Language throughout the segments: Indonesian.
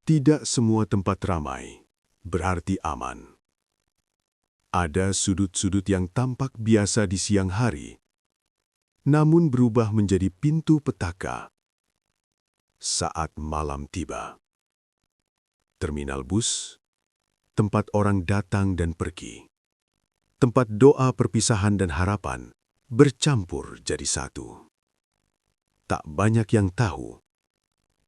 Tidak semua tempat ramai berarti aman. Ada sudut-sudut yang tampak biasa di siang hari, namun berubah menjadi pintu petaka saat malam tiba. Terminal bus, tempat orang datang dan pergi. Tempat doa perpisahan dan harapan bercampur jadi satu. Tak banyak yang tahu,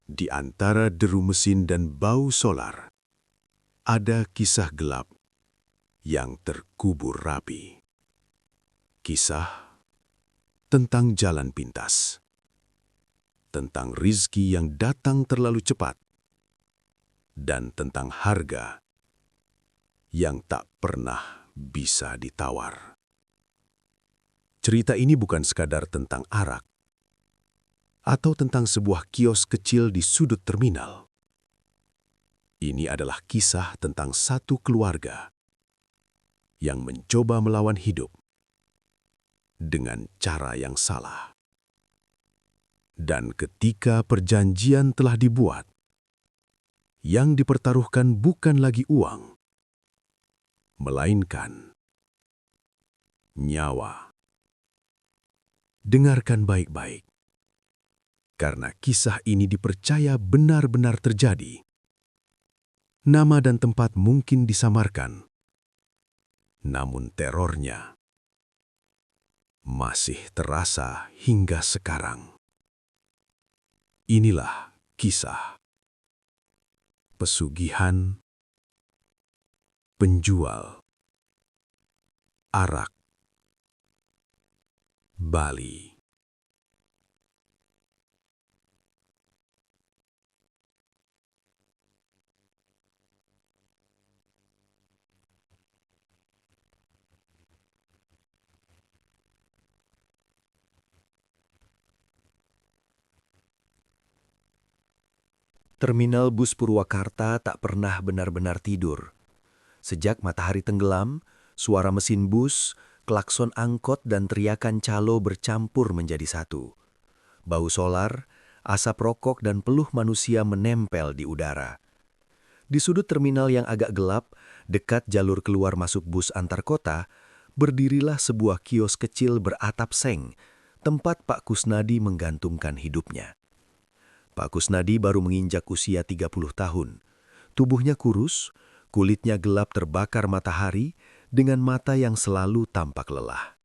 di antara deru mesin dan bau solar, ada kisah gelap yang terkubur rapi. Kisah tentang jalan pintas, tentang rizki yang datang terlalu cepat, dan tentang harga yang tak pernah bisa ditawar. Cerita ini bukan sekadar tentang arak, atau tentang sebuah kios kecil di sudut terminal. Ini adalah kisah tentang satu keluarga yang mencoba melawan hidup dengan cara yang salah. Dan ketika perjanjian telah dibuat, yang dipertaruhkan bukan lagi uang, melainkan nyawa. Dengarkan baik-baik. Karena kisah ini dipercaya benar-benar terjadi. Nama dan tempat mungkin disamarkan, namun terornya masih terasa hingga sekarang. Inilah kisah pesugihan penjual arak Bali. Terminal bus Purwakarta tak pernah benar-benar tidur. Sejak matahari tenggelam, suara mesin bus, klakson angkot dan teriakan calo bercampur menjadi satu. Bau solar, asap rokok dan peluh manusia menempel di udara. Di sudut terminal yang agak gelap, dekat jalur keluar masuk bus antar kota, berdirilah sebuah kios kecil beratap seng, tempat Pak Kusnadi menggantungkan hidupnya. Pak Kusnadi baru menginjak usia 30 tahun. Tubuhnya kurus, kulitnya gelap terbakar matahari, dengan mata yang selalu tampak lelah.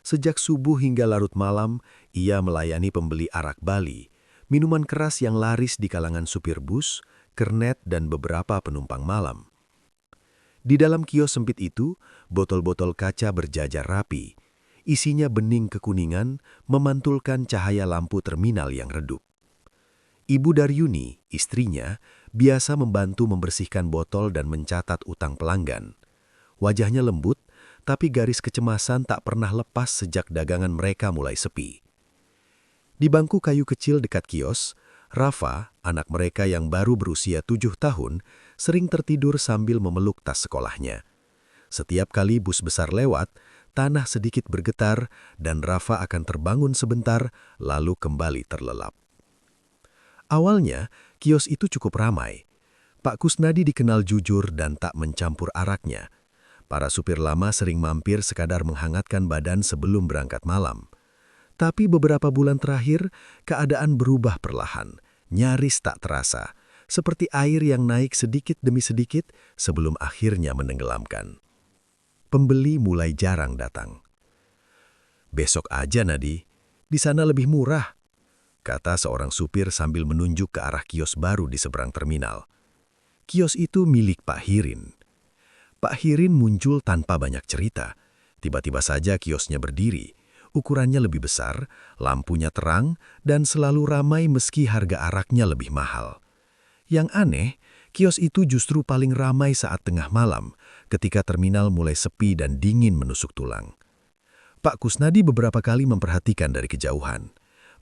Sejak subuh hingga larut malam, ia melayani pembeli arak Bali, minuman keras yang laris di kalangan supir bus, kernet dan beberapa penumpang malam. Di dalam kios sempit itu, botol-botol kaca berjajar rapi. Isinya bening kekuningan, memantulkan cahaya lampu terminal yang redup. Ibu Daryuni, istrinya, biasa membantu membersihkan botol dan mencatat utang pelanggan. Wajahnya lembut, tapi garis kecemasan tak pernah lepas sejak dagangan mereka mulai sepi. Di bangku kayu kecil dekat kios, Rafa, anak mereka yang baru berusia 7 tahun, sering tertidur sambil memeluk tas sekolahnya. Setiap kali bus besar lewat, tanah sedikit bergetar dan Rafa akan terbangun sebentar, lalu kembali terlelap. Awalnya, kios itu cukup ramai. Pak Kusnadi dikenal jujur dan tak mencampur araknya. Para supir lama sering mampir sekadar menghangatkan badan sebelum berangkat malam. Tapi beberapa bulan terakhir, keadaan berubah perlahan, nyaris tak terasa, seperti air yang naik sedikit demi sedikit sebelum akhirnya menenggelamkan. Pembeli mulai jarang datang. "Besok aja, Nadi. Di sana lebih murah," kata seorang supir sambil menunjuk ke arah kios baru di seberang terminal. Kios itu milik Pak Hirin. Pak Hirin muncul tanpa banyak cerita. Tiba-tiba saja kiosnya berdiri. Ukurannya lebih besar, lampunya terang, dan selalu ramai meski harga araknya lebih mahal. Yang aneh, kios itu justru paling ramai saat tengah malam, ketika terminal mulai sepi dan dingin menusuk tulang. Pak Kusnadi beberapa kali memperhatikan dari kejauhan.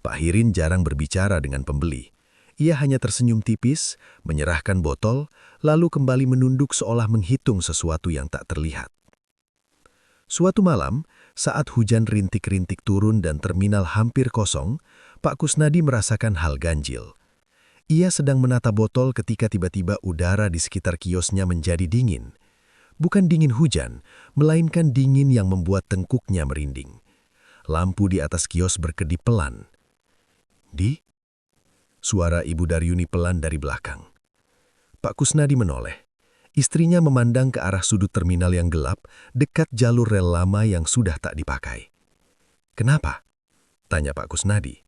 Pak Hirin jarang berbicara dengan pembeli. Ia hanya tersenyum tipis, menyerahkan botol, lalu kembali menunduk seolah menghitung sesuatu yang tak terlihat. Suatu malam, saat hujan rintik-rintik turun dan terminal hampir kosong, Pak Kusnadi merasakan hal ganjil. Ia sedang menata botol ketika tiba-tiba udara di sekitar kiosnya menjadi dingin. Bukan dingin hujan, melainkan dingin yang membuat tengkuknya merinding. Lampu di atas kios berkedip pelan. "Di?" Suara Ibu Daryuni pelan dari belakang. Pak Kusnadi menoleh. Istrinya memandang ke arah sudut terminal yang gelap, dekat jalur rel lama yang sudah tak dipakai. "Kenapa?" tanya Pak Kusnadi.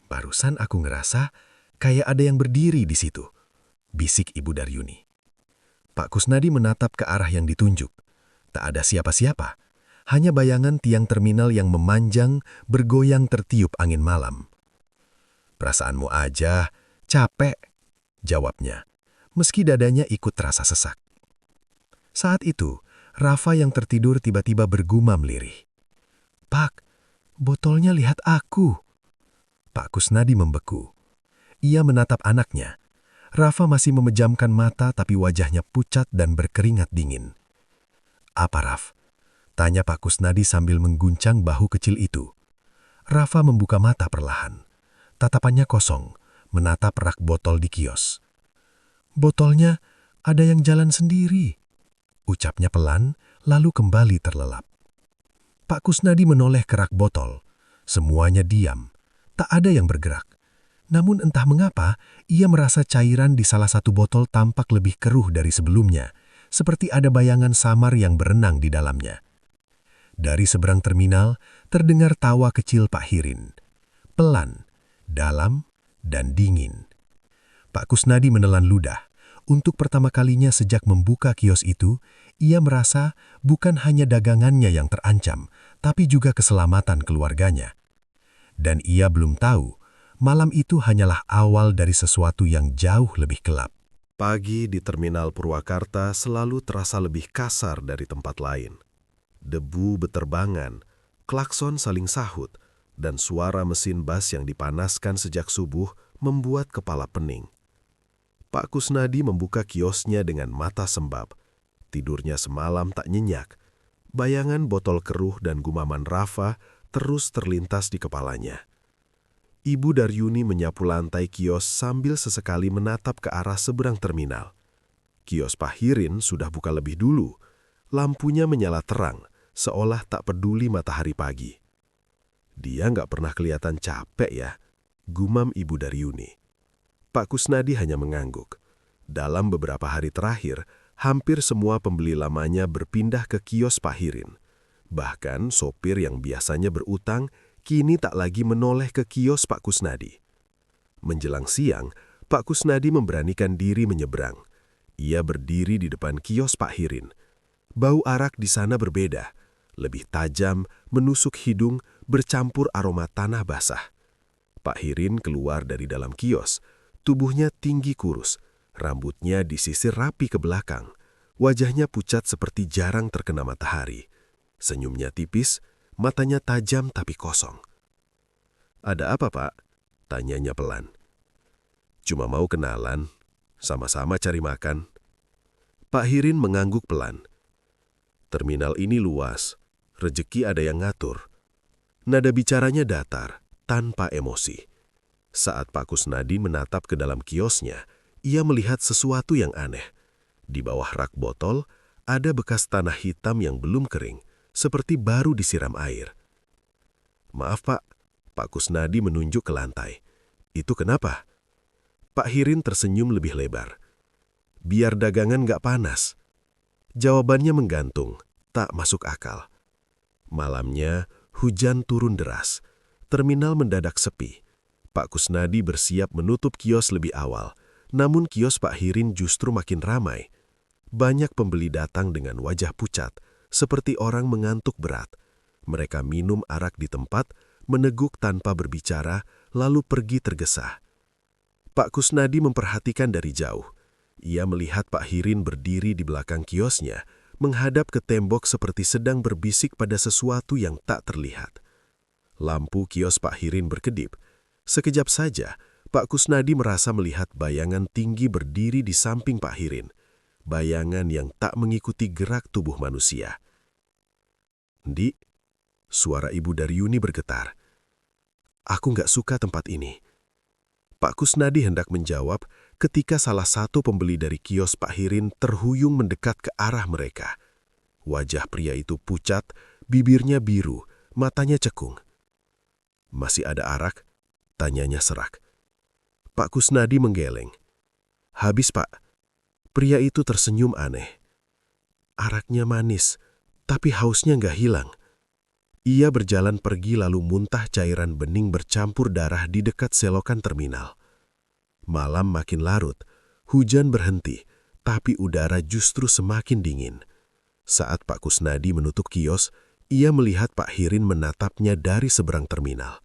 "Barusan aku ngerasa kayak ada yang berdiri di situ," bisik Ibu Daryuni. Pak Kusnadi menatap ke arah yang ditunjuk. Tak ada siapa-siapa, hanya bayangan tiang terminal yang memanjang, bergoyang tertiup angin malam. "Perasaanmu aja, capek," jawabnya, meski dadanya ikut terasa sesak. Saat itu, Rafa yang tertidur tiba-tiba bergumam lirih. "Pak, botolnya lihat aku." Pak Kusnadi membeku. Ia menatap anaknya. Rafa masih memejamkan mata tapi wajahnya pucat dan berkeringat dingin. "Apa, Raf?" tanya Pak Kusnadi sambil mengguncang bahu kecil itu. Rafa membuka mata perlahan. Tatapannya kosong, menatap rak botol di kios. "Botolnya ada yang jalan sendiri," ucapnya pelan, lalu kembali terlelap. Pak Kusnadi menoleh ke rak botol. Semuanya diam. Tak ada yang bergerak. Namun entah mengapa, ia merasa cairan di salah satu botol tampak lebih keruh dari sebelumnya, seperti ada bayangan samar yang berenang di dalamnya. Dari seberang terminal, terdengar tawa kecil Pak Hirin. Pelan, dalam, dan dingin. Pak Kusnadi menelan ludah. Untuk pertama kalinya sejak membuka kios itu, ia merasa bukan hanya dagangannya yang terancam, tapi juga keselamatan keluarganya. Dan ia belum tahu, malam itu hanyalah awal dari sesuatu yang jauh lebih gelap. Pagi di Terminal Purwakarta selalu terasa lebih kasar dari tempat lain. Debu beterbangan, klakson saling sahut, dan suara mesin bas yang dipanaskan sejak subuh membuat kepala pening. Pak Kusnadi membuka kiosnya dengan mata sembab. Tidurnya semalam tak nyenyak. Bayangan botol keruh dan gumaman Rafa terus terlintas di kepalanya. Ibu Daryuni menyapu lantai kios sambil sesekali menatap ke arah seberang terminal. Kios Pak Hirin sudah buka lebih dulu. Lampunya menyala terang, seolah tak peduli matahari pagi. "Dia nggak pernah kelihatan capek ya," gumam Ibu Daryuni. Pak Kusnadi hanya mengangguk. Dalam beberapa hari terakhir, hampir semua pembeli lamanya berpindah ke kios Pak Hirin. Bahkan sopir yang biasanya berutang, kini tak lagi menoleh ke kios Pak Kusnadi. Menjelang siang, Pak Kusnadi memberanikan diri menyeberang. Ia berdiri di depan kios Pak Hirin. Bau arak di sana berbeda, lebih tajam, menusuk hidung, bercampur aroma tanah basah. Pak Hirin keluar dari dalam kios. Tubuhnya tinggi kurus, rambutnya disisir rapi ke belakang. Wajahnya pucat seperti jarang terkena matahari. Senyumnya tipis, matanya tajam tapi kosong. "Ada apa, Pak?" tanyanya pelan. "Cuma mau kenalan, sama-sama cari makan." Pak Hirin mengangguk pelan. "Terminal ini luas, rejeki ada yang ngatur." Nada bicaranya datar, tanpa emosi. Saat Pak Kusnadi menatap ke dalam kiosnya, ia melihat sesuatu yang aneh. Di bawah rak botol, ada bekas tanah hitam yang belum kering, seperti baru disiram air. "Maaf, Pak." Pak Kusnadi menunjuk ke lantai. "Itu kenapa?" Pak Hirin tersenyum lebih lebar. "Biar dagangan nggak panas." Jawabannya menggantung, tak masuk akal. Malamnya, hujan turun deras. Terminal mendadak sepi. Pak Kusnadi bersiap menutup kios lebih awal, namun kios Pak Hirin justru makin ramai. Banyak pembeli datang dengan wajah pucat, seperti orang mengantuk berat. Mereka minum arak di tempat, meneguk tanpa berbicara, lalu pergi tergesa. Pak Kusnadi memperhatikan dari jauh. Ia melihat Pak Hirin berdiri di belakang kiosnya, menghadap ke tembok seperti sedang berbisik pada sesuatu yang tak terlihat. Lampu kios Pak Hirin berkedip. Sekejap saja, Pak Kusnadi merasa melihat bayangan tinggi berdiri di samping Pak Hirin. Bayangan yang tak mengikuti gerak tubuh manusia. "Di," suara Ibu Daryuni bergetar. "Aku nggak suka tempat ini." Pak Kusnadi hendak menjawab ketika salah satu pembeli dari kios Pak Hirin terhuyung mendekat ke arah mereka. Wajah pria itu pucat, bibirnya biru, matanya cekung. "Masih ada arak?" tanyanya serak. Pak Kusnadi menggeleng. "Habis, Pak." Pria itu tersenyum aneh. Araknya manis, tapi hausnya nggak hilang. Ia berjalan pergi lalu muntah cairan bening bercampur darah di dekat selokan terminal. Malam makin larut, hujan berhenti, tapi udara justru semakin dingin. Saat Pak Kusnadi menutup kios, ia melihat Pak Hirin menatapnya dari seberang terminal.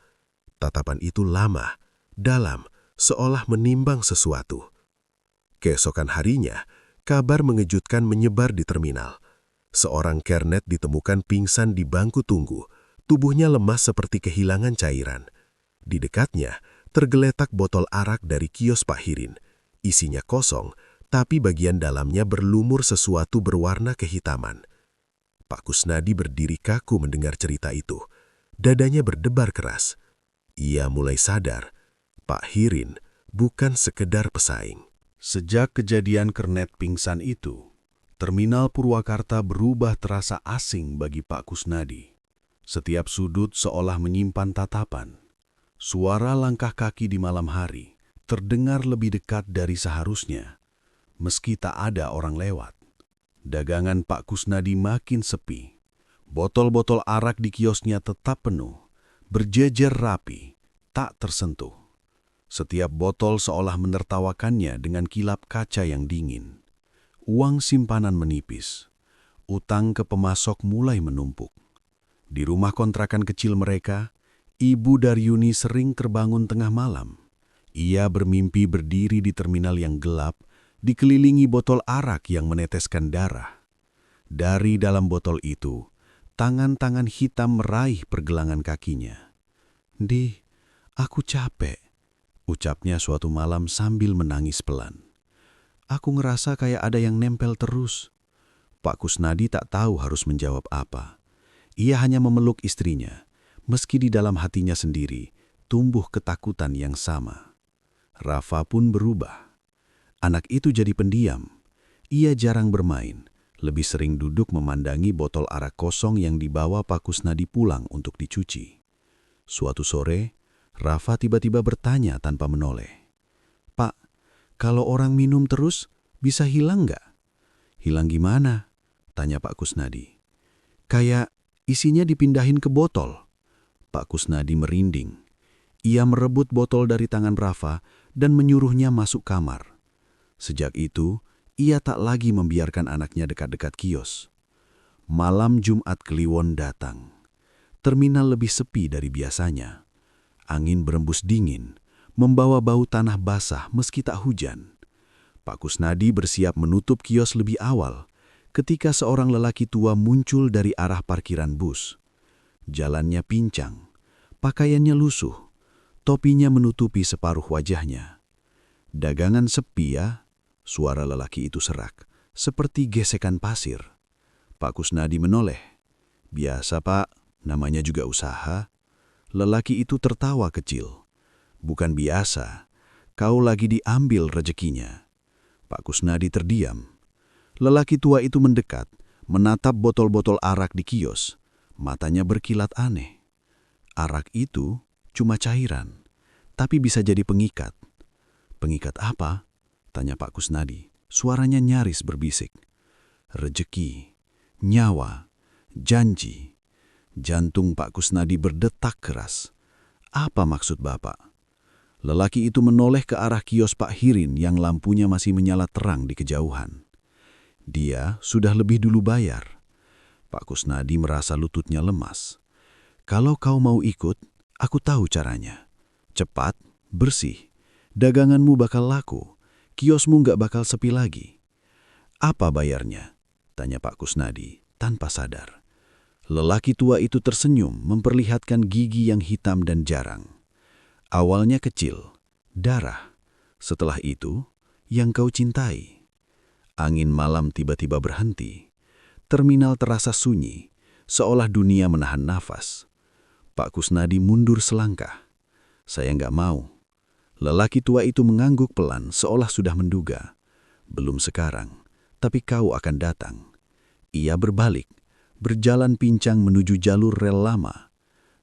Tatapan itu lama, dalam, seolah menimbang sesuatu. Keesokan harinya, kabar mengejutkan menyebar di terminal. Seorang kernet ditemukan pingsan di bangku tunggu, tubuhnya lemas seperti kehilangan cairan. Di dekatnya, tergeletak botol arak dari kios Pak Hirin. Isinya kosong, tapi bagian dalamnya berlumur sesuatu berwarna kehitaman. Pak Kusnadi berdiri kaku mendengar cerita itu. Dadanya berdebar keras. Ia mulai sadar, Pak Hirin bukan sekedar pesaing. Sejak kejadian kernet pingsan itu, Terminal Purwakarta berubah terasa asing bagi Pak Kusnadi. Setiap sudut seolah menyimpan tatapan. Suara langkah kaki di malam hari terdengar lebih dekat dari seharusnya, meski tak ada orang lewat. Dagangan Pak Kusnadi makin sepi. Botol-botol arak di kiosnya tetap penuh, berjejer rapi, tak tersentuh. Setiap botol seolah menertawakannya dengan kilap kaca yang dingin. Uang simpanan menipis. Utang ke pemasok mulai menumpuk. Di rumah kontrakan kecil mereka, Ibu Daryuni sering terbangun tengah malam. Ia bermimpi berdiri di terminal yang gelap, dikelilingi botol arak yang meneteskan darah. Dari dalam botol itu, tangan-tangan hitam meraih pergelangan kakinya. "Di, aku capek," ucapnya suatu malam sambil menangis pelan. "Aku ngerasa kayak ada yang nempel terus." Pak Kusnadi tak tahu harus menjawab apa. Ia hanya memeluk istrinya, meski di dalam hatinya sendiri tumbuh ketakutan yang sama. Rafa pun berubah. Anak itu jadi pendiam. Ia jarang bermain, lebih sering duduk memandangi botol arak kosong yang dibawa Pak Kusnadi pulang untuk dicuci. Suatu sore, Rafa tiba-tiba bertanya tanpa menoleh, "Pak, kalau orang minum terus, bisa hilang nggak?" "Hilang gimana?" tanya Pak Kusnadi. "Kayak isinya dipindahin ke botol." Pak Kusnadi merinding. Ia merebut botol dari tangan Rafa dan menyuruhnya masuk kamar. Sejak itu, ia tak lagi membiarkan anaknya dekat-dekat kios. Malam Jumat Kliwon datang. Terminal lebih sepi dari biasanya. Angin berembus dingin, membawa bau tanah basah meski tak hujan. Pak Kusnadi bersiap menutup kios lebih awal ketika seorang lelaki tua muncul dari arah parkiran bus. Jalannya pincang, pakaiannya lusuh, topinya menutupi separuh wajahnya. "Dagangan sepi ya?" suara lelaki itu serak, seperti gesekan pasir. Pak Kusnadi menoleh. "Biasa, Pak, namanya juga usaha." Lelaki itu tertawa kecil. "Bukan biasa, kau lagi diambil rezekinya." Pak Kusnadi terdiam. Lelaki tua itu mendekat, menatap botol-botol arak di kios. Matanya berkilat aneh. Arak itu cuma cairan, tapi bisa jadi pengikat. "Pengikat apa?" tanya Pak Kusnadi. Suaranya nyaris berbisik. "Rezeki, nyawa, janji." Jantung Pak Kusnadi berdetak keras. "Apa maksud Bapak?" Lelaki itu menoleh ke arah kios Pak Hirin yang lampunya masih menyala terang di kejauhan. Dia sudah lebih dulu bayar. Pak Kusnadi merasa lututnya lemas. "Kalau kau mau ikut, aku tahu caranya. Cepat, bersih, daganganmu bakal laku, kiosmu nggak bakal sepi lagi." "Apa bayarnya?" tanya Pak Kusnadi tanpa sadar. Lelaki tua itu tersenyum memperlihatkan gigi yang hitam dan jarang. "Awalnya kecil, darah. Setelah itu, yang kau cintai." Angin malam tiba-tiba berhenti. Terminal terasa sunyi, seolah dunia menahan nafas. Pak Kusnadi mundur selangkah. "Saya nggak mau." Lelaki tua itu mengangguk pelan seolah sudah menduga. Belum sekarang, tapi kau akan datang. Ia berbalik, berjalan pincang menuju jalur rel lama.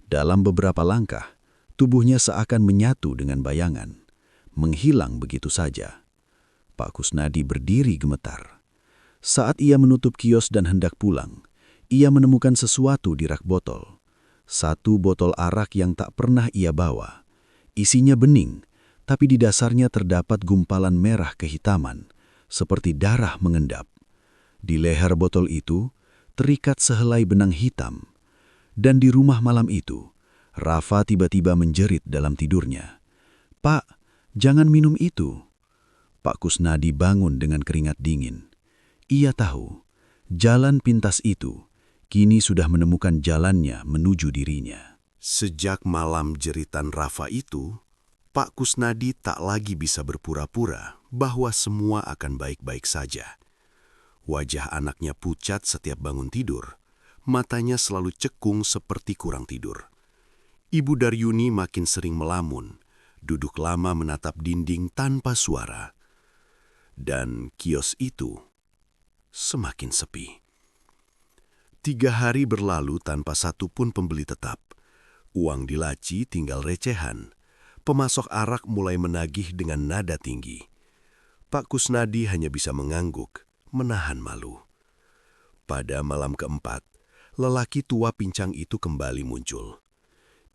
Dalam beberapa langkah, tubuhnya seakan menyatu dengan bayangan, menghilang begitu saja. Pak Kusnadi berdiri gemetar. Saat ia menutup kios dan hendak pulang, ia menemukan sesuatu di rak botol. Satu botol arak yang tak pernah ia bawa. Isinya bening, tapi di dasarnya terdapat gumpalan merah kehitaman, seperti darah mengendap. Di leher botol itu, terikat sehelai benang hitam. Dan di rumah malam itu, Rafa tiba-tiba menjerit dalam tidurnya. "Pak, jangan minum itu." Pak Kusnadi bangun dengan keringat dingin. Ia tahu, jalan pintas itu kini sudah menemukan jalannya menuju dirinya. Sejak malam jeritan Rafa itu, Pak Kusnadi tak lagi bisa berpura-pura bahwa semua akan baik-baik saja. Wajah anaknya pucat setiap bangun tidur, matanya selalu cekung seperti kurang tidur. Ibu Daryuni makin sering melamun, duduk lama menatap dinding tanpa suara. Dan kios itu semakin sepi. 3 hari berlalu tanpa satupun pembeli tetap. Uang di laci tinggal recehan. Pemasok arak mulai menagih dengan nada tinggi. Pak Kusnadi hanya bisa mengangguk, menahan malu. Pada malam keempat, lelaki tua pincang itu kembali muncul.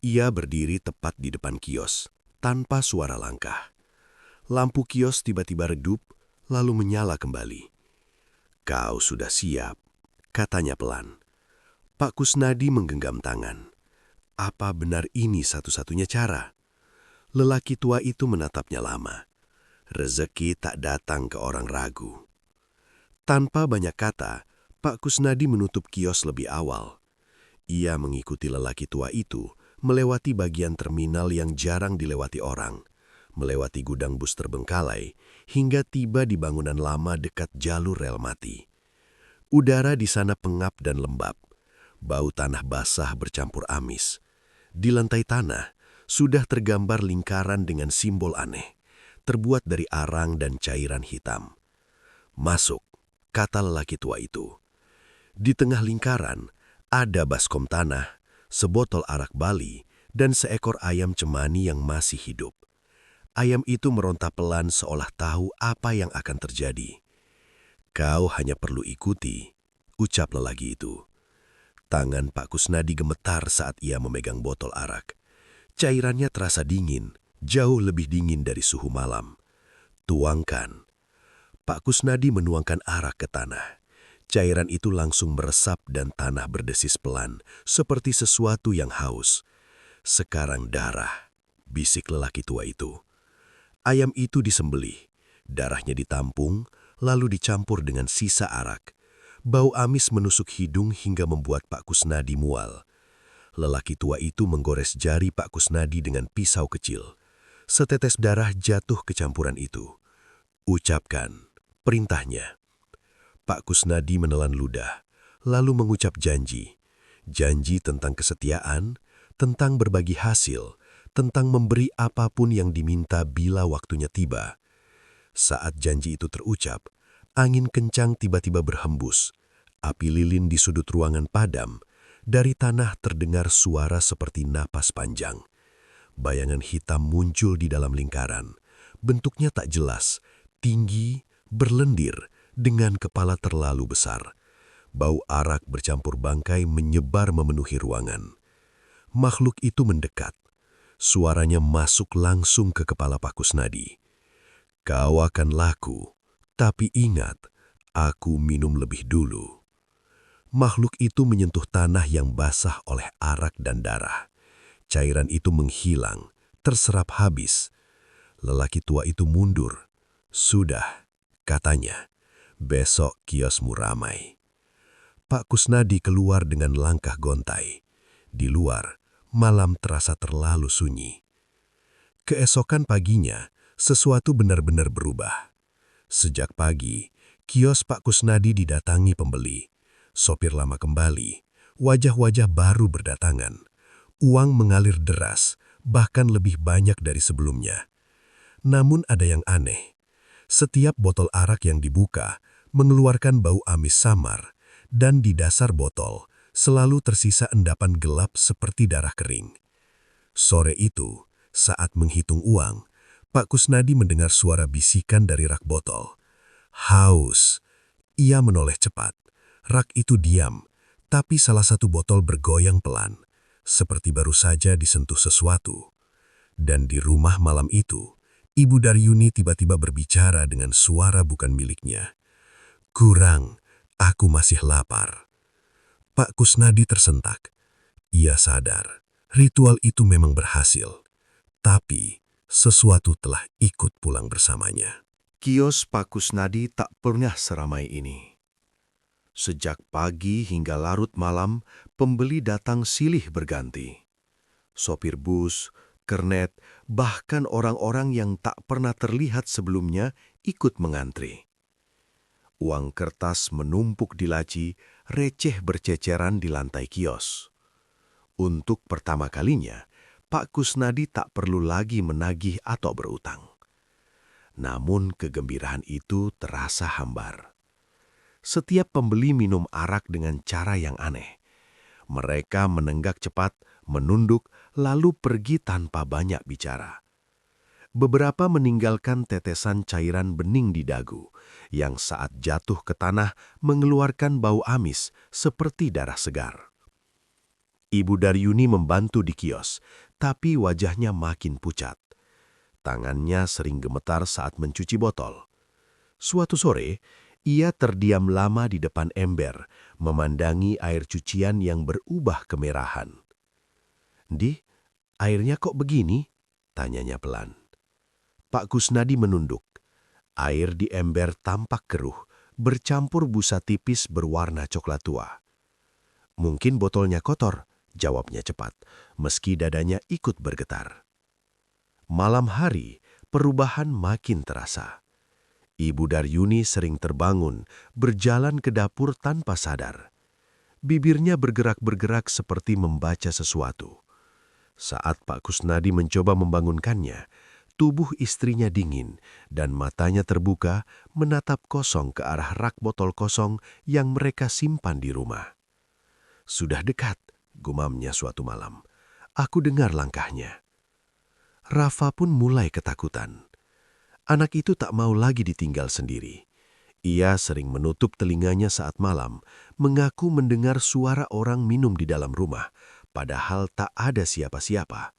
Ia berdiri tepat di depan kios, tanpa suara langkah. Lampu kios tiba-tiba redup, lalu menyala kembali. "Kau sudah siap," katanya pelan. Pak Kusnadi menggenggam tangan. Apa benar ini satu-satunya cara? Lelaki tua itu menatapnya lama. Rezeki tak datang ke orang ragu. Tanpa banyak kata, Pak Kusnadi menutup kios lebih awal. Ia mengikuti lelaki tua itu, melewati bagian terminal yang jarang dilewati orang, melewati gudang bus terbengkalai, hingga tiba di bangunan lama dekat jalur rel mati. Udara di sana pengap dan lembab. Bau tanah basah bercampur amis. Di lantai tanah, sudah tergambar lingkaran dengan simbol aneh, terbuat dari arang dan cairan hitam. "Masuk," kata lelaki tua itu. Di tengah lingkaran, ada baskom tanah, sebotol arak Bali, dan seekor ayam cemani yang masih hidup. Ayam itu meronta pelan seolah tahu apa yang akan terjadi. "Kau hanya perlu ikuti," ucap lelaki itu. Tangan Pak Kusnadi gemetar saat ia memegang botol arak. Cairannya terasa dingin, jauh lebih dingin dari suhu malam. "Tuangkan." Pak Kusnadi menuangkan arak ke tanah. Cairan itu langsung meresap dan tanah berdesis pelan, seperti sesuatu yang haus. "Sekarang darah," bisik lelaki tua itu. Ayam itu disembelih, darahnya ditampung, lalu dicampur dengan sisa arak. Bau amis menusuk hidung hingga membuat Pak Kusnadi mual. Lelaki tua itu menggores jari Pak Kusnadi dengan pisau kecil. Setetes darah jatuh ke campuran itu. "Ucapkan," perintahnya. Pak Kusnadi menelan ludah, lalu mengucap janji. Janji tentang kesetiaan, tentang berbagi hasil, tentang memberi apapun yang diminta bila waktunya tiba. Saat janji itu terucap, angin kencang tiba-tiba berhembus. Api lilin di sudut ruangan padam. Dari tanah terdengar suara seperti napas panjang. Bayangan hitam muncul di dalam lingkaran. Bentuknya tak jelas, tinggi, berlendir, dengan kepala terlalu besar. Bau arak bercampur bangkai menyebar memenuhi ruangan. Makhluk itu mendekat. Suaranya masuk langsung ke kepala Pak Kusnadi. "Kau akan laku, tapi ingat, aku minum lebih dulu." Makhluk itu menyentuh tanah yang basah oleh arak dan darah. Cairan itu menghilang, terserap habis. Lelaki tua itu mundur. "Sudah," katanya, "besok kiosmu ramai." Pak Kusnadi keluar dengan langkah gontai. Di luar, malam terasa terlalu sunyi. Keesokan paginya, sesuatu benar-benar berubah. Sejak pagi, kios Pak Kusnadi didatangi pembeli. Sopir lama kembali, wajah-wajah baru berdatangan. Uang mengalir deras, bahkan lebih banyak dari sebelumnya. Namun ada yang aneh. Setiap botol arak yang dibuka mengeluarkan bau amis samar, dan di dasar botol selalu tersisa endapan gelap seperti darah kering. Sore itu, saat menghitung uang, Pak Kusnadi mendengar suara bisikan dari rak botol. Haus. Ia menoleh cepat. Rak itu diam, tapi salah satu botol bergoyang pelan, seperti baru saja disentuh sesuatu. Dan di rumah malam itu, Ibu Daryuni tiba-tiba berbicara dengan suara bukan miliknya. Kurang, aku masih lapar. Pak Kusnadi tersentak. Ia sadar, ritual itu memang berhasil. Tapi, sesuatu telah ikut pulang bersamanya. Kios Pak Kusnadi tak pernah seramai ini. Sejak pagi hingga larut malam, pembeli datang silih berganti. Sopir bus, kernet, bahkan orang-orang yang tak pernah terlihat sebelumnya ikut mengantri. Uang kertas menumpuk di laci, receh berceceran di lantai kios. Untuk pertama kalinya, Pak Kusnadi tak perlu lagi menagih atau berutang. Namun kegembiraan itu terasa hambar. Setiap pembeli minum arak dengan cara yang aneh. Mereka menenggak cepat, menunduk, lalu pergi tanpa banyak bicara. Beberapa meninggalkan tetesan cairan bening di dagu, yang saat jatuh ke tanah mengeluarkan bau amis seperti darah segar. Ibu Daryuni membantu di kios, tapi wajahnya makin pucat. Tangannya sering gemetar saat mencuci botol. Suatu sore, ia terdiam lama di depan ember, memandangi air cucian yang berubah kemerahan. "Di, airnya kok begini?" tanyanya pelan. Pak Kusnadi menunduk. Air di ember tampak keruh, bercampur busa tipis berwarna coklat tua. "Mungkin botolnya kotor," jawabnya cepat, meski dadanya ikut bergetar. Malam hari, perubahan makin terasa. Ibu Daryuni sering terbangun, berjalan ke dapur tanpa sadar. Bibirnya bergerak-bergerak seperti membaca sesuatu. Saat Pak Kusnadi mencoba membangunkannya, tubuh istrinya dingin dan matanya terbuka menatap kosong ke arah rak botol kosong yang mereka simpan di rumah. "Sudah dekat," gumamnya suatu malam. "Aku dengar langkahnya." Rafa pun mulai ketakutan. Anak itu tak mau lagi ditinggal sendiri. Ia sering menutup telinganya saat malam, mengaku mendengar suara orang minum di dalam rumah, padahal tak ada siapa-siapa.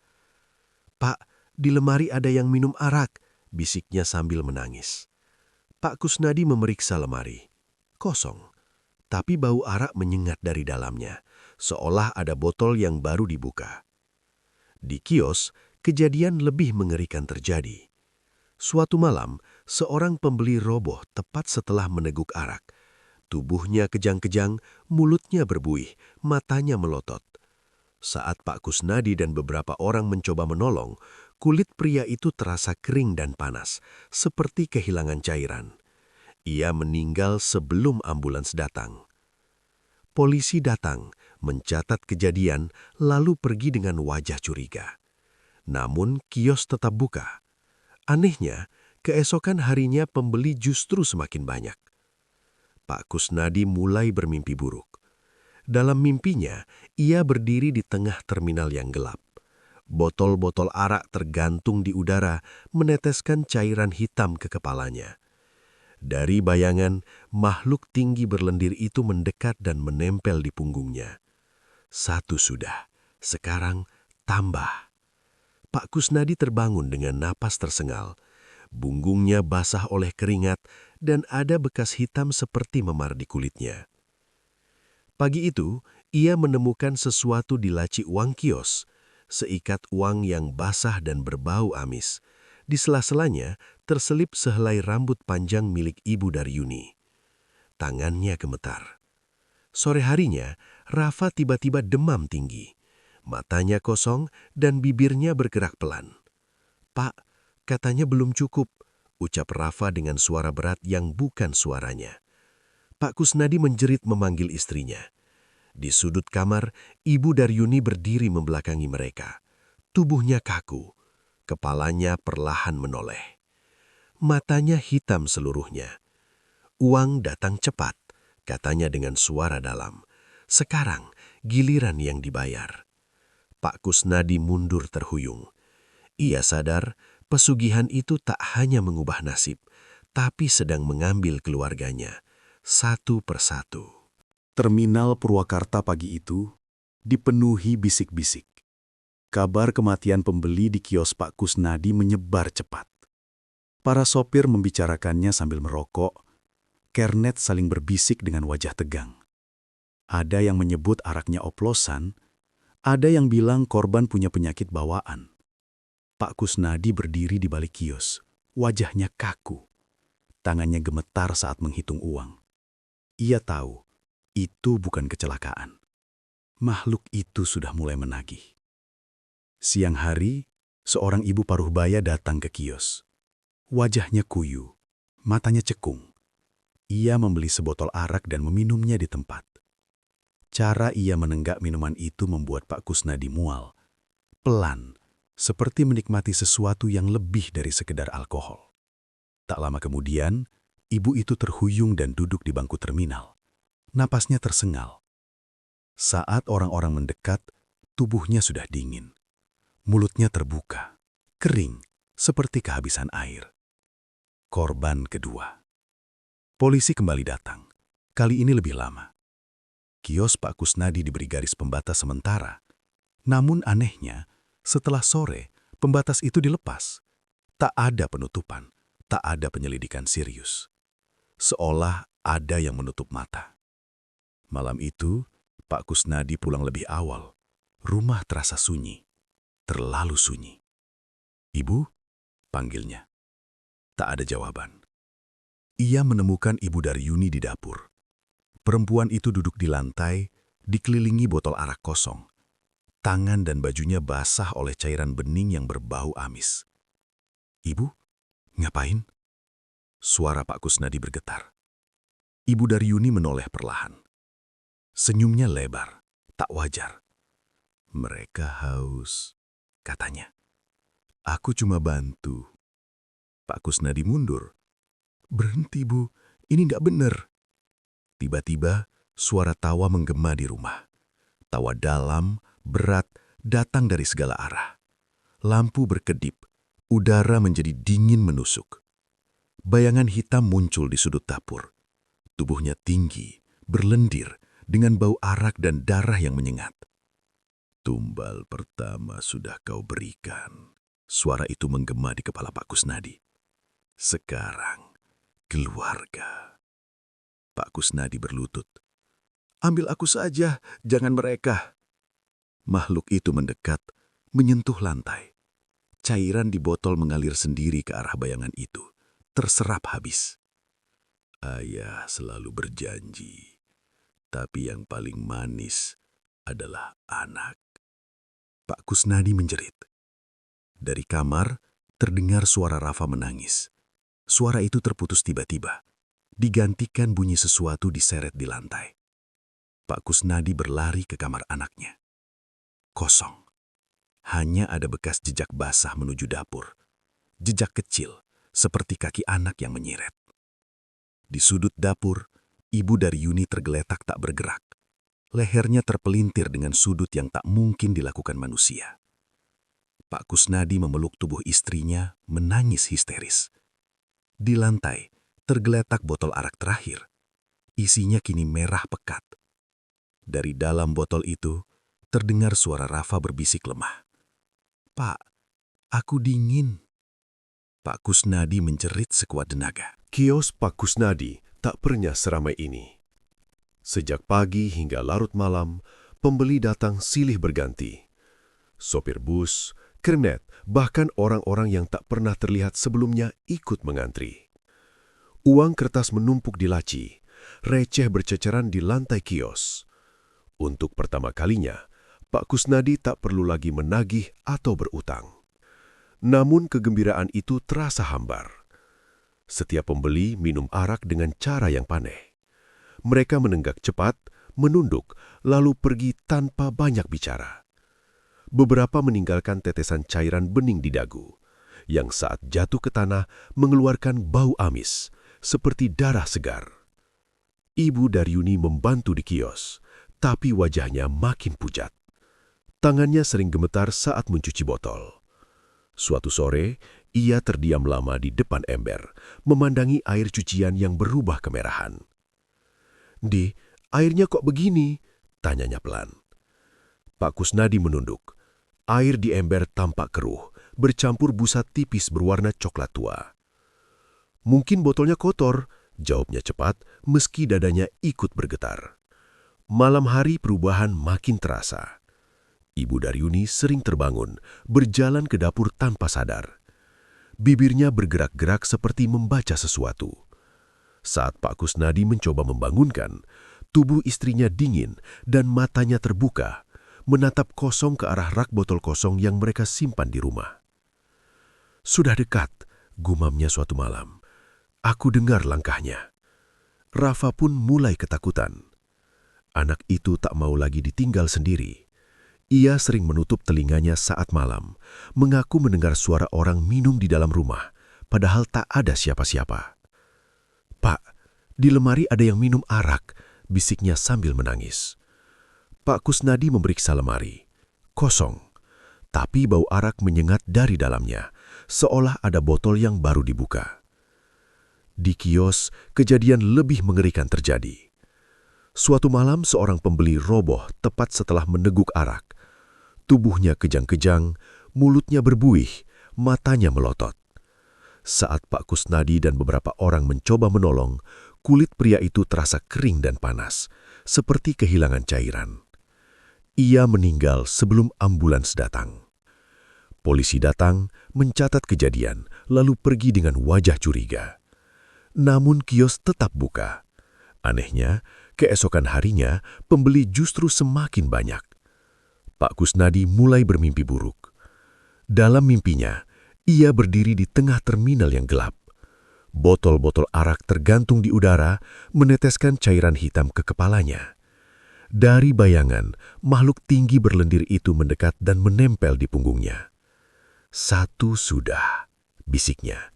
"Pak, di lemari ada yang minum arak," bisiknya sambil menangis. Pak Kusnadi memeriksa lemari. Kosong, tapi bau arak menyengat dari dalamnya, seolah ada botol yang baru dibuka. Di kios, kejadian lebih mengerikan terjadi. Suatu malam, seorang pembeli roboh tepat setelah meneguk arak. Tubuhnya kejang-kejang, mulutnya berbuih, matanya melotot. Saat Pak Kusnadi dan beberapa orang mencoba menolong, kulit pria itu terasa kering dan panas, seperti kehilangan cairan. Ia meninggal sebelum ambulans datang. Polisi datang, mencatat kejadian, lalu pergi dengan wajah curiga. Namun kios tetap buka. Anehnya, keesokan harinya pembeli justru semakin banyak. Pak Kusnadi mulai bermimpi buruk. Dalam mimpinya, ia berdiri di tengah terminal yang gelap. Botol-botol arak tergantung di udara, meneteskan cairan hitam ke kepalanya. Dari bayangan, makhluk tinggi berlendir itu mendekat dan menempel di punggungnya. Satu sudah, sekarang tambah. Pak Kusnadi terbangun dengan napas tersengal. Punggungnya basah oleh keringat dan ada bekas hitam seperti memar di kulitnya. Pagi itu, ia menemukan sesuatu di laci uang kios, seikat uang yang basah dan berbau amis. Di sela-selanya terselip sehelai rambut panjang milik Ibu Daryuni. Tangannya gemetar. Sore harinya, Rafa tiba-tiba demam tinggi. Matanya kosong dan bibirnya bergerak pelan. "Pak, katanya belum cukup," ucap Rafa dengan suara berat yang bukan suaranya. Pak Kusnadi menjerit memanggil istrinya. Di sudut kamar, Ibu Daryuni berdiri membelakangi mereka. Tubuhnya kaku. Kepalanya perlahan menoleh. Matanya hitam seluruhnya. "Uang datang cepat," katanya dengan suara dalam. "Sekarang giliran yang dibayar." Pak Kusnadi mundur terhuyung. Ia sadar pesugihan itu tak hanya mengubah nasib, tapi sedang mengambil keluarganya, satu persatu. Terminal Purwakarta pagi itu dipenuhi bisik-bisik. Kabar kematian pembeli di kios Pak Kusnadi menyebar cepat. Para sopir membicarakannya sambil merokok. Kernet saling berbisik dengan wajah tegang. Ada yang menyebut araknya oplosan, ada yang bilang korban punya penyakit bawaan. Pak Kusnadi berdiri di balik kios, wajahnya kaku. Tangannya gemetar saat menghitung uang. Ia tahu, itu bukan kecelakaan. Makhluk itu sudah mulai menagih. Siang hari, seorang ibu paruh baya datang ke kios. Wajahnya kuyu, matanya cekung. Ia membeli sebotol arak dan meminumnya di tempat. Cara ia menenggak minuman itu membuat Pak Kusnadi mual. Pelan, seperti menikmati sesuatu yang lebih dari sekedar alkohol. Tak lama kemudian, ibu itu terhuyung dan duduk di bangku terminal. Napasnya tersengal. Saat orang-orang mendekat, tubuhnya sudah dingin. Mulutnya terbuka, kering, seperti kehabisan air. Korban kedua. Polisi kembali datang, kali ini lebih lama. Kios Pak Kusnadi diberi garis pembatas sementara. Namun anehnya, setelah sore, pembatas itu dilepas. Tak ada penutupan, tak ada penyelidikan serius. Seolah ada yang menutup mata. Malam itu, Pak Kusnadi pulang lebih awal. Rumah terasa sunyi, terlalu sunyi. "Ibu?" panggilnya. Tak ada jawaban. Ia menemukan Ibu Daryuni di dapur. Perempuan itu duduk di lantai, dikelilingi botol arak kosong. Tangan dan bajunya basah oleh cairan bening yang berbau amis. "Ibu, ngapain?" Suara Pak Kusnadi bergetar. Ibu Daryuni menoleh perlahan. Senyumnya lebar, tak wajar. "Mereka haus," katanya. "Aku cuma bantu." Pak Kusnadi mundur. "Berhenti, Bu. Ini nggak benar." Tiba-tiba, suara tawa menggema di rumah. Tawa dalam, berat, datang dari segala arah. Lampu berkedip, udara menjadi dingin menusuk. Bayangan hitam muncul di sudut dapur. Tubuhnya tinggi, berlendir, dengan bau arak dan darah yang menyengat. "Tumbal pertama sudah kau berikan." Suara itu menggema di kepala Pak Kusnadi. "Sekarang, keluarga." Pak Kusnadi berlutut. "Ambil aku saja, jangan mereka." Makhluk itu mendekat, menyentuh lantai. Cairan di botol mengalir sendiri ke arah bayangan itu, terserap habis. "Ayah selalu berjanji, tapi yang paling manis adalah anak." Pak Kusnadi menjerit. Dari kamar, terdengar suara Rafa menangis. Suara itu terputus tiba-tiba, digantikan bunyi sesuatu diseret di lantai. Pak Kusnadi berlari ke kamar anaknya. Kosong. Hanya ada bekas jejak basah menuju dapur. Jejak kecil, seperti kaki anak yang menyeret. Di sudut dapur, Ibu Daryuni tergeletak tak bergerak. Lehernya terpelintir dengan sudut yang tak mungkin dilakukan manusia. Pak Kusnadi memeluk tubuh istrinya, menangis histeris. Di lantai, tergeletak botol arak terakhir. Isinya kini merah pekat. Dari dalam botol itu, terdengar suara Rafa berbisik lemah. "Pak, aku dingin." Pak Kusnadi menjerit sekuat tenaga. Kios Pak Kusnadi tak pernah seramai ini. Sejak pagi hingga larut malam, pembeli datang silih berganti. Sopir bus, kernet, bahkan orang-orang yang tak pernah terlihat sebelumnya ikut mengantri. Uang kertas menumpuk di laci, receh berceceran di lantai kios. Untuk pertama kalinya, Pak Kusnadi tak perlu lagi menagih atau berutang. Namun kegembiraan itu terasa hambar. Setiap pembeli minum arak dengan cara yang aneh. Mereka menenggak cepat, menunduk, lalu pergi tanpa banyak bicara. Beberapa meninggalkan tetesan cairan bening di dagu, yang saat jatuh ke tanah mengeluarkan bau amis, seperti darah segar. Ibu Daryuni membantu di kios, tapi wajahnya makin pucat. Tangannya sering gemetar saat mencuci botol. Suatu sore, ia terdiam lama di depan ember, memandangi air cucian yang berubah kemerahan. "Di, airnya kok begini?" tanyanya pelan. Pak Kusnadi menunduk. Air di ember tampak keruh, bercampur busa tipis berwarna coklat tua. "Mungkin botolnya kotor," jawabnya cepat, meski dadanya ikut bergetar. Malam hari perubahan makin terasa. Ibu Daryuni sering terbangun, berjalan ke dapur tanpa sadar. Bibirnya bergerak-gerak seperti membaca sesuatu. Saat Pak Kusnadi mencoba membangunkan, tubuh istrinya dingin dan matanya terbuka, menatap kosong ke arah rak botol kosong yang mereka simpan di rumah. "Sudah dekat," gumamnya suatu malam. "Aku dengar langkahnya." Rafa pun mulai ketakutan. Anak itu tak mau lagi ditinggal sendiri. Ia sering menutup telinganya saat malam, mengaku mendengar suara orang minum di dalam rumah, padahal tak ada siapa-siapa. "Pak, di lemari ada yang minum arak," bisiknya sambil menangis. Pak Kusnadi memeriksa lemari. Kosong, tapi bau arak menyengat dari dalamnya, seolah ada botol yang baru dibuka. Di kios, kejadian lebih mengerikan terjadi. Suatu malam seorang pembeli roboh tepat setelah meneguk arak. Tubuhnya kejang-kejang, mulutnya berbuih, matanya melotot. Saat Pak Kusnadi dan beberapa orang mencoba menolong, kulit pria itu terasa kering dan panas, seperti kehilangan cairan. Ia meninggal sebelum ambulans datang. Polisi datang, mencatat kejadian, lalu pergi dengan wajah curiga. Namun kios tetap buka. Anehnya, keesokan harinya, pembeli justru semakin banyak. Pak Kusnadi mulai bermimpi buruk. Dalam mimpinya, ia berdiri di tengah terminal yang gelap. Botol-botol arak tergantung di udara, meneteskan cairan hitam ke kepalanya. Dari bayangan, makhluk tinggi berlendir itu mendekat dan menempel di punggungnya. "Satu sudah," bisiknya.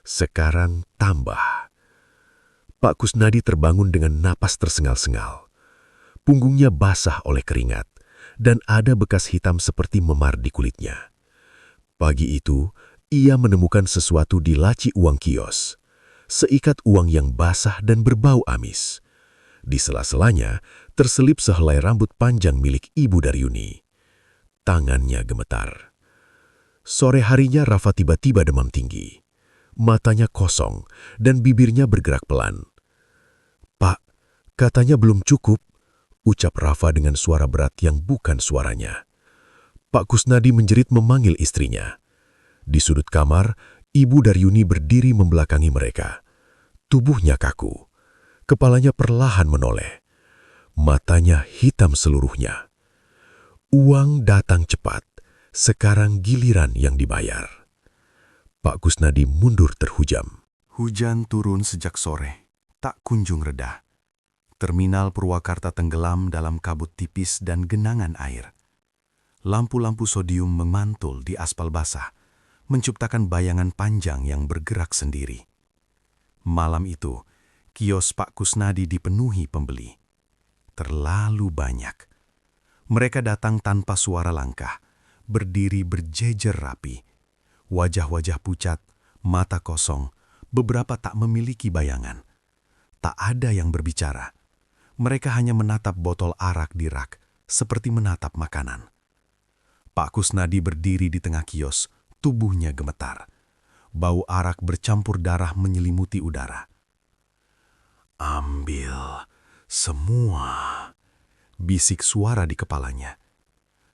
"Sekarang tambah." Pak Kusnadi terbangun dengan napas tersengal-sengal. Punggungnya basah oleh keringat, dan ada bekas hitam seperti memar di kulitnya. Pagi itu, ia menemukan sesuatu di laci uang kios. Seikat uang yang basah dan berbau amis. Di sela-selanya, terselip sehelai rambut panjang milik Ibu Daryuni. Tangannya gemetar. Sore harinya Rafa tiba-tiba demam tinggi. Matanya kosong dan bibirnya bergerak pelan. "Pak, katanya belum cukup," ucap Rafa dengan suara berat yang bukan suaranya. Pak Kusnadi menjerit memanggil istrinya. Di sudut kamar, Ibu Daryuni berdiri membelakangi mereka. Tubuhnya kaku. Kepalanya perlahan menoleh. Matanya hitam seluruhnya. Uang datang cepat. Sekarang giliran yang dibayar. Pak Kusnadi mundur terhujam. Hujan turun sejak sore, tak kunjung reda. Terminal Purwakarta tenggelam dalam kabut tipis dan genangan air. Lampu-lampu sodium memantul di aspal basah, menciptakan bayangan panjang yang bergerak sendiri. Malam itu, kios Pak Kusnadi dipenuhi pembeli. Terlalu banyak. Mereka datang tanpa suara langkah, berdiri berjejer rapi. Wajah-wajah pucat, mata kosong, beberapa tak memiliki bayangan. Tak ada yang berbicara. Mereka hanya menatap botol arak di rak, seperti menatap makanan. Pak Kusnadi berdiri di tengah kios, tubuhnya gemetar. Bau arak bercampur darah menyelimuti udara. "Ambil semua," bisik suara di kepalanya.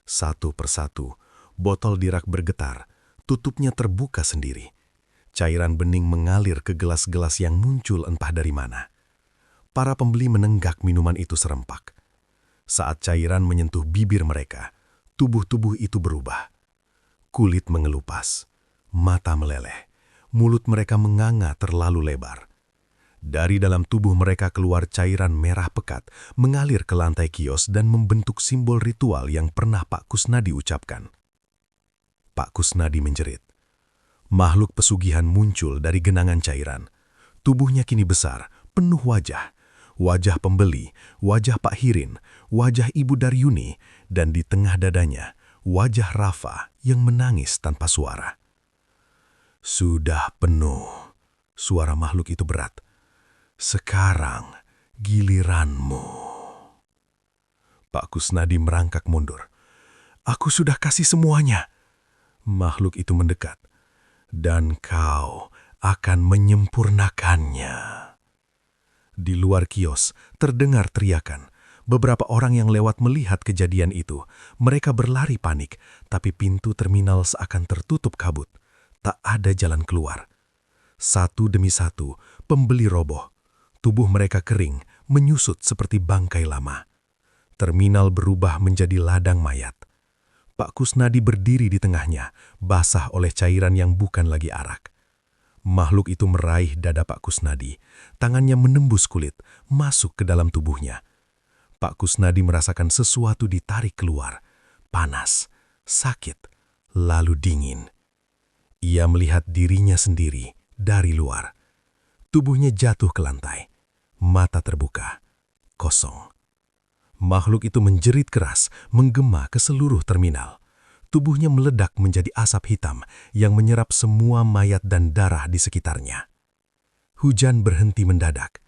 Satu persatu, botol di rak bergetar, tutupnya terbuka sendiri. Cairan bening mengalir ke gelas-gelas yang muncul entah dari mana. Para pembeli menenggak minuman itu serempak. Saat cairan menyentuh bibir mereka, tubuh-tubuh itu berubah. Kulit mengelupas, mata meleleh, mulut mereka menganga terlalu lebar. Dari dalam tubuh mereka keluar cairan merah pekat, mengalir ke lantai kios dan membentuk simbol ritual yang pernah Pak Kusnadi ucapkan. Pak Kusnadi menjerit. Makhluk pesugihan muncul dari genangan cairan. Tubuhnya kini besar, penuh wajah. Wajah pembeli, wajah Pak Hirin, wajah Ibu Daryuni, dan di tengah dadanya, wajah Rafa yang menangis tanpa suara. Sudah penuh, suara makhluk itu berat. Sekarang giliranmu. Pak Kusnadi merangkak mundur. Aku sudah kasih semuanya. Makhluk itu mendekat. Dan kau akan menyempurnakannya. Di luar kios terdengar teriakan. Beberapa orang yang lewat melihat kejadian itu. Mereka berlari panik, tapi pintu terminal seakan tertutup kabut. Tak ada jalan keluar. Satu demi satu, pembeli roboh. Tubuh mereka kering, menyusut seperti bangkai lama. Terminal berubah menjadi ladang mayat. Pak Kusnadi berdiri di tengahnya, basah oleh cairan yang bukan lagi arak. Makhluk itu meraih dada Pak Kusnadi. Tangannya menembus kulit, masuk ke dalam tubuhnya. Pak Kusnadi merasakan sesuatu ditarik keluar. Panas, sakit, lalu dingin. Ia melihat dirinya sendiri dari luar. Tubuhnya jatuh ke lantai. Mata terbuka, kosong. Makhluk itu menjerit keras, menggema ke seluruh terminal. Tubuhnya meledak menjadi asap hitam yang menyerap semua mayat dan darah di sekitarnya. Hujan berhenti mendadak.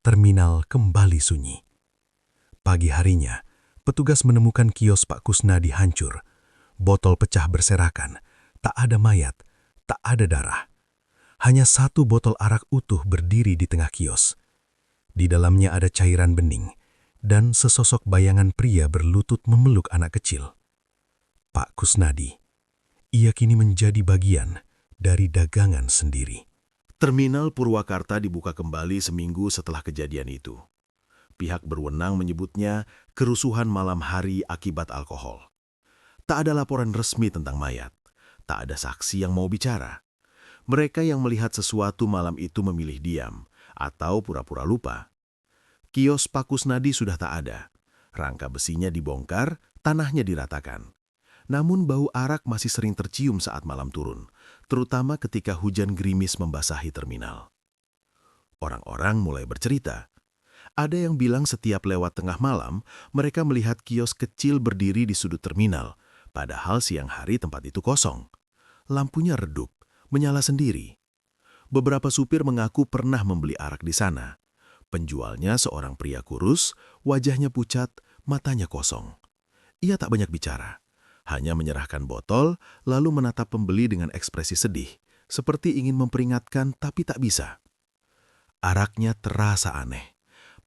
Terminal kembali sunyi. Pagi harinya, petugas menemukan kios Pak Kusnadi hancur. Botol pecah berserakan. Tak ada mayat, tak ada darah. Hanya satu botol arak utuh berdiri di tengah kios. Di dalamnya ada cairan bening dan sesosok bayangan pria berlutut memeluk anak kecil. Pak Kusnadi, ia kini menjadi bagian dari dagangan sendiri. Terminal Purwakarta dibuka kembali seminggu setelah kejadian itu. Pihak berwenang menyebutnya kerusuhan malam hari akibat alkohol. Tak ada laporan resmi tentang mayat. Tak ada saksi yang mau bicara. Mereka yang melihat sesuatu malam itu memilih diam atau pura-pura lupa. Kios Pak Kusnadi sudah tak ada. Rangka besinya dibongkar, tanahnya diratakan. Namun bau arak masih sering tercium saat malam turun, terutama ketika hujan gerimis membasahi terminal. Orang-orang mulai bercerita. Ada yang bilang setiap lewat tengah malam, mereka melihat kios kecil berdiri di sudut terminal, padahal siang hari tempat itu kosong. Lampunya redup, menyala sendiri. Beberapa supir mengaku pernah membeli arak di sana. Penjualnya seorang pria kurus, wajahnya pucat, matanya kosong. Ia tak banyak bicara. Hanya menyerahkan botol, lalu menatap pembeli dengan ekspresi sedih, seperti ingin memperingatkan tapi tak bisa. Araknya terasa aneh,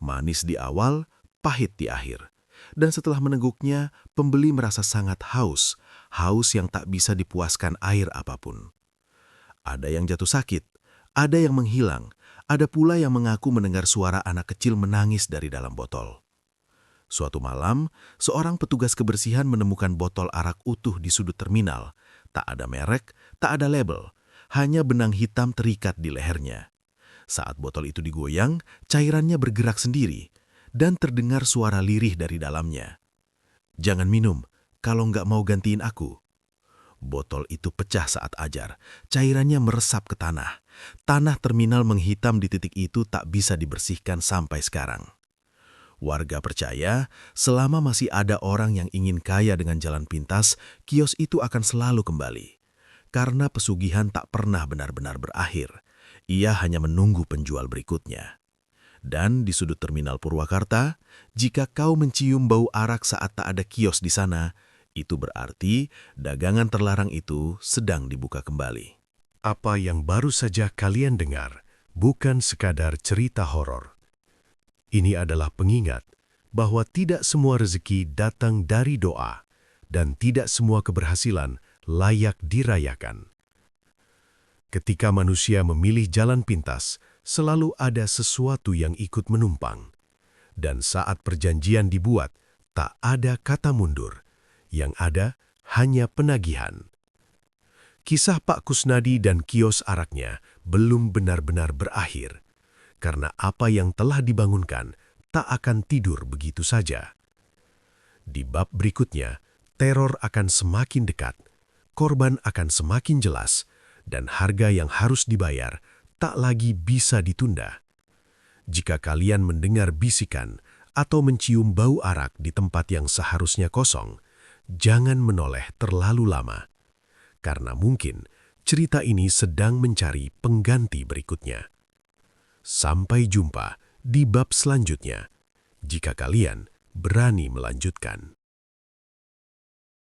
manis di awal, pahit di akhir. Dan setelah meneguknya, pembeli merasa sangat haus, haus yang tak bisa dipuaskan air apapun. Ada yang jatuh sakit, ada yang menghilang, ada pula yang mengaku mendengar suara anak kecil menangis dari dalam botol. Suatu malam, seorang petugas kebersihan menemukan botol arak utuh di sudut terminal. Tak ada merek, tak ada label, hanya benang hitam terikat di lehernya. Saat botol itu digoyang, cairannya bergerak sendiri, dan terdengar suara lirih dari dalamnya. "Jangan minum, kalau nggak mau gantiin aku." Botol itu pecah saat ajar, cairannya meresap ke tanah. Tanah terminal menghitam di titik itu tak bisa dibersihkan sampai sekarang. Warga percaya, selama masih ada orang yang ingin kaya dengan jalan pintas, kios itu akan selalu kembali. Karena pesugihan tak pernah benar-benar berakhir. Ia hanya menunggu penjual berikutnya. Dan di sudut terminal Purwakarta, jika kau mencium bau arak saat tak ada kios di sana, itu berarti dagangan terlarang itu sedang dibuka kembali. Apa yang baru saja kalian dengar bukan sekadar cerita horor. Ini adalah pengingat bahwa tidak semua rezeki datang dari doa dan tidak semua keberhasilan layak dirayakan. Ketika manusia memilih jalan pintas, selalu ada sesuatu yang ikut menumpang. Dan saat perjanjian dibuat, tak ada kata mundur. Yang ada hanya penagihan. Kisah Pak Kusnadi dan kios araknya belum benar-benar berakhir. karena apa yang telah dibangunkan tak akan tidur begitu saja. Di bab berikutnya, teror akan semakin dekat, korban akan semakin jelas, dan harga yang harus dibayar tak lagi bisa ditunda. Jika kalian mendengar bisikan atau mencium bau arak di tempat yang seharusnya kosong, jangan menoleh terlalu lama, karena mungkin cerita ini sedang mencari pengganti berikutnya. Sampai jumpa di bab selanjutnya, jika kalian berani melanjutkan.